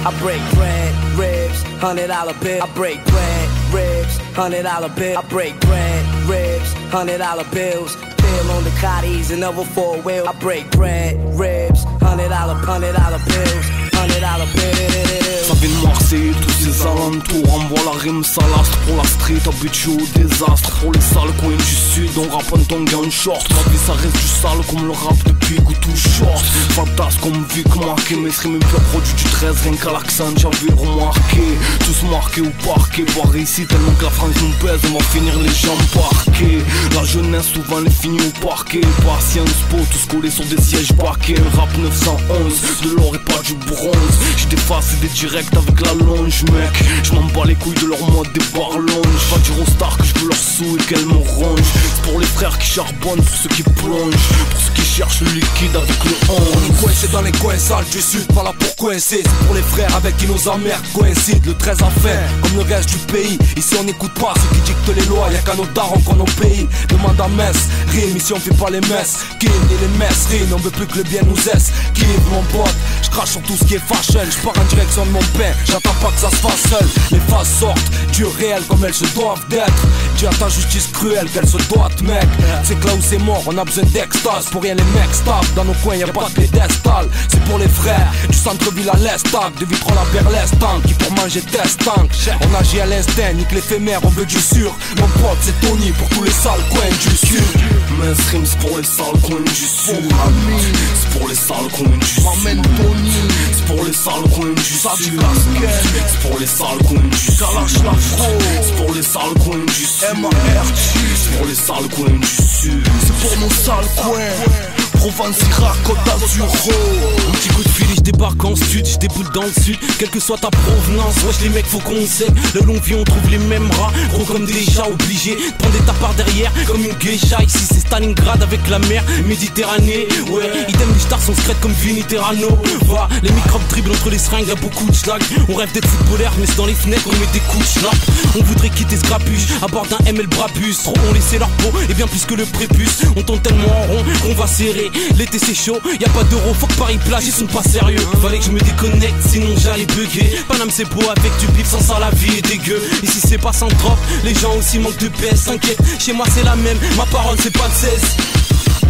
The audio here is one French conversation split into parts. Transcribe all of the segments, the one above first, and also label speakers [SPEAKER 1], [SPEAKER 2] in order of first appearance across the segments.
[SPEAKER 1] I break bread, ribs, $100 bill. I break bread, ribs, $100 bill. I break bread, ribs, $100 bills. Pill on the Cotties, another 4-wheel. I break bread, ribs, $100 bills. $100 bills.
[SPEAKER 2] Ça vient de Marseille, tous ces alentours. Envoie la rime salastre pour la street, habitué au désastre. Pour les sales coins du sud, on rappe en tongue en short. Ma vie ça reste du sale comme le rap de Big ou tout short. Fantasme comme Vic marqué, mais serait même plus produit du 13. Rien qu'à l'accent j'avais remarqué. Tous marqués au parquet, barré ici tellement que la France nous pèse. On va finir les jambes parquées. La jeunesse souvent les finit au parquet. Patience po, tous collés sur des sièges parqués. Un rap 911, de l'or et pas du bronze. J'ai des faces et des directs avec la longe mec. J'm'en bats les couilles de leur mode des barlonges. Pas dire aux stars que je veux leur sous et qu'elles me rongent. C'est pour les frères qui charbonnent, pour ceux qui plongent, pour ceux qui cherchent le liquide avec le 11.
[SPEAKER 3] On est coincé dans les coins sales du sud, pas là pour coincer. C'est pour les frères avec qui nos amers coïncident. Le 13 à fin, comme le reste du pays. Ici on n'écoute pas ceux qui dictent les lois. Y'a qu'à nos darons qu'on au pays. Demande à Metz, rime ici on fait pas les messes. King et les messes, rime, on veut plus que le bien nous est. Kill mon pote, j'crache sur tout ce qui est fashion. J'pars en direction de mon pain, j'attends pas que ça se fasse seul. Les faces sortent, Dieu réel comme elles se doivent d'être. Dieu à ta justice cruelle qu'elle se doit mec. C'est que là où c'est mort, on a besoin d'extase. Pour rien les mecs stable, dans nos coins y'a pas de pédestal. C'est pour les frères, du centre-ville à l'estac. De Vitron à Berlestan, qui pour manger test tank. On agit à l'instinct, nique l'éphémère, on veut du sûr. Mon pote c'est Tony pour tous les sales coins du sud.
[SPEAKER 2] Mes rimes c'est pour les sales coins du sud. C'est pour les sales coins du sud.
[SPEAKER 3] M'amène Tony.
[SPEAKER 2] C'est pour les sales coins du sud. C'est pour les sales coins du sud. C'est pour les sales coins du sud. C'est pour les sales coins du sud.
[SPEAKER 3] C'est pour nos sales coins. Provence, Irak, Côte d'Azur.
[SPEAKER 4] Un petit coup de fil et je débarque en sud, je déboule dans le sud, quelle que soit ta provenance. Wesh les mecs faut qu'on sait, le long vie on trouve les mêmes rats. Gros comme des chats, obligés de prendre ta part derrière comme une geisha. Ici c'est Stalingrad avec la mer Méditerranée. Ouais, idem les stars sont secrètes comme Vinny Terrano. Voilà, les microbes dribblent entre les seringues, y'a beaucoup de schlag. On rêve d'être footballeur mais c'est dans les fenêtres on met des coups de schnapp. On voudrait quitter ce grapuche à bord d'un ML Brabus. Trop ont laissé leur peau et bien plus que le prépuce. On tourne tellement en rond qu'on va serrer. L'été c'est chaud, y'a pas d'euros, faut que Paris plage, ils sont pas sérieux. Fallait que je me déconnecte, sinon j'allais bugger. Paname c'est beau avec du bif, sans ça la vie est dégueu. Ici c'est pas sans trop, les gens aussi manquent de PS, t'inquiète, chez moi c'est la même, ma parole c'est pas de cesse.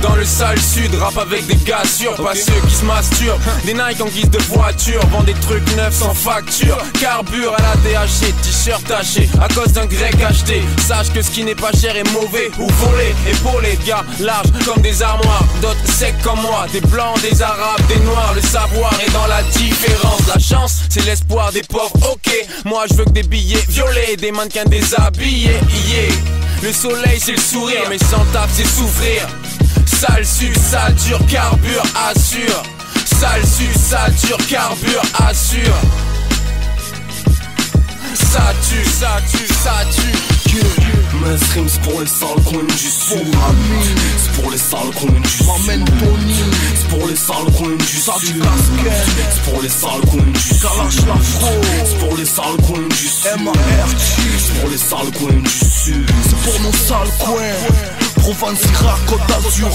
[SPEAKER 5] Dans le sale sud, rap avec des gars sûrs, pas ceux qui se masturbent. Des Nike en guise de voiture, vendent des trucs neufs sans facture. Carbure à la DHC, t-shirt taché à cause d'un grec acheté. Sache que ce qui n'est pas cher est mauvais ou volé. Épaulé, gars larges comme des armoires, d'autres secs comme moi. Des blancs, des arabes, des noirs, le savoir est dans la différence. La chance, c'est l'espoir des pauvres, ok. Moi je veux que des billets violets, des mannequins déshabillés, yeah. Le soleil c'est le sourire, mais sans taf c'est souffrir. Sale su, ça dure, carbure, assure. Sale su, ça dure, carbure, assure. Ça tue, ça tue, ça tue.
[SPEAKER 2] Mes rimes c'est pour les sales coins du sud. C'est pour les sales coins du sud.
[SPEAKER 3] M'amène Tony.
[SPEAKER 2] C'est pour les sales coins du sud. C'est pour les sales coins du sud. C'est pour les sales coins du sud. C'est pour les sales coins du sud.
[SPEAKER 3] C'est pour nos sales coins. Provence, Irak, Côte d'Azur.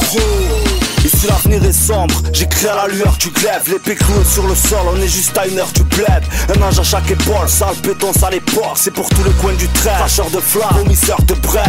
[SPEAKER 6] Ici l'avenir est sombre, j'écris à la lueur du glaive. L'épée clouée sur le sol, on est juste à une heure du bled. Un ange à chaque épaule, sale béton, sale époque. C'est pour tous les coins du trait, cracheur de flammes, vomisseur de braise.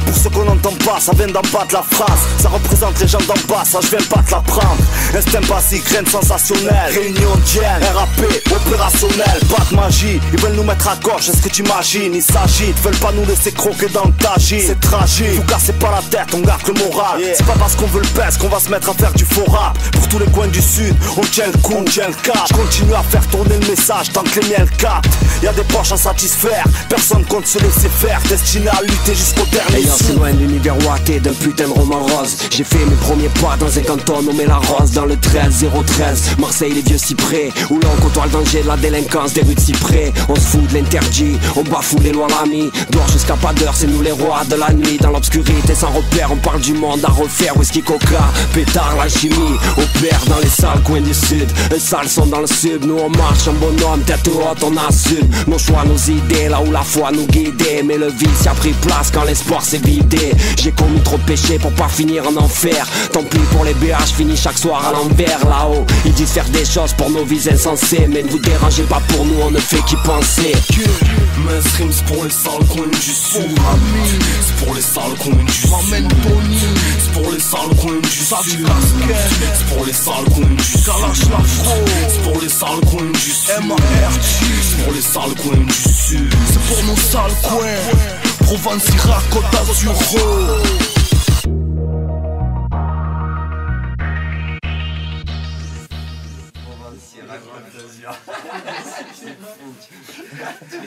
[SPEAKER 6] Pour ceux qu'on n'entend pas, ça vient d'en bas de la France. Ça représente les gens d'en bas, ça je viens pas te l'apprendre. Instinct basique, rien de sensationnel. Réunion d'hyène, RAP, opérationnel. Pas de magie, ils veulent nous mettre à gauche, est-ce que t'imagines? Ils s'agitent, veulent pas nous laisser croquer dans le tagine. C'est tragique, vous cassez pas la tête, on garde le moral. C'est pas parce qu'on veut le baisse qu'on va se mettre à faire du faux rap. Pour tous les coins du sud, on tient le coup, on tient le cap. Je continue à faire tourner le message tant que les miens le captent. Y'a des poches à satisfaire, personne compte se laisser faire. Destiné à lutter jusqu'au dernier.
[SPEAKER 7] Ayant si loin de l'univers ouaté d'un putain de roman rose. J'ai fait mes premiers pas dans un canton nommé La Rose. Dans le 13-013, Marseille les vieux cyprès, où l'on côtoie le danger de la délinquance des rues de cyprès. On se fout de l'interdit, on bafoue les lois l'ami. Dehors jusqu'à pas d'heure, c'est nous les rois de la nuit. Dans l'obscurité sans repère, on parle du monde à refaire. Whisky, coca, pétards, la chimie opère dans les sales coins du sud. Un sale son dans le sud, nous on marche en bonhomme, tête haute on assume nos choix, nos idées, là où la foi nous guidait. Mais le vice a pris place quand l'espoir s'est vidé. J'ai commis trop de péchés pour pas finir en enfer. Tant pis pour les BH, finis chaque soir à l'envers. Là-haut, ils disent faire des choses pour nos vies insensées, mais ne vous dérangez pas, pour nous on ne fait qu'y penser.
[SPEAKER 2] Mainstream c'est pour les sales coins du sud. C'est pour les sales coins du sud. C'est pour les sales coins du sud. C'est pour les sales coins du sud. C'est pour les sales coins du sud. C'est pour les sales coins du sud.
[SPEAKER 3] C'est pour nos sales coins. Provence, Irak, Côte d'Azur.
[SPEAKER 8] C'est